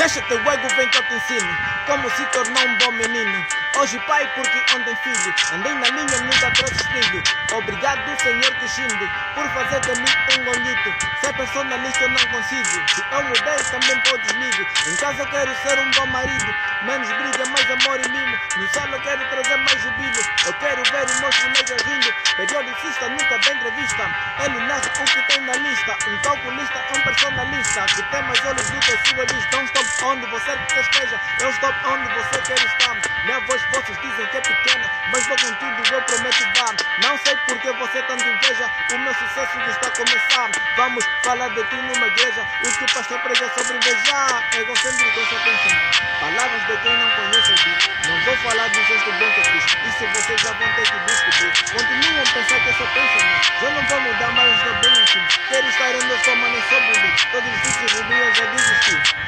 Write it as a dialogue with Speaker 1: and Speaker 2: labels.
Speaker 1: Deixa-te o ego, vem que eu te ensino como se tornar um bom menino. Hoje pai porque ontem filho, andei na linha, nunca trouxe filho. Obrigado Senhor Kishinde por fazer de mim um gonguito. Ser personalista eu não consigo, se eu mudei também podes ligo. Em casa eu quero ser um bom marido, menos briga, mais amor e mimo. No solo eu quero trazer mais jubilo, eu quero ver os meus colegas rindo. Periodicista nunca dá entrevista, ele narra o que tem na lista. Um calculista é um personalista que tem mais olhos do que o civilista. Não estou onde você quer esteja, eu estou onde você quer estar. Minha voz vocês dizem que é pequena, mas vou com tudo, eu prometo dar. Não sei porque você tanto inveja, o meu sucesso está a começar. Vamos falar de ti numa igreja, o que o pastor prega sobre invejar. Egocêntrico só pensa, palavras de quem não conhece o Deus. Não vou falar do gesto bom que eu fiz, isso vocês já vão ter que descobrir. Continuam a pensar que eu só penso em mim, eu não vou mudar, mas estou bem assim. Quero estar onde eu sou, mas nem sou bonito. Todos os vícios ruins eu já desisti.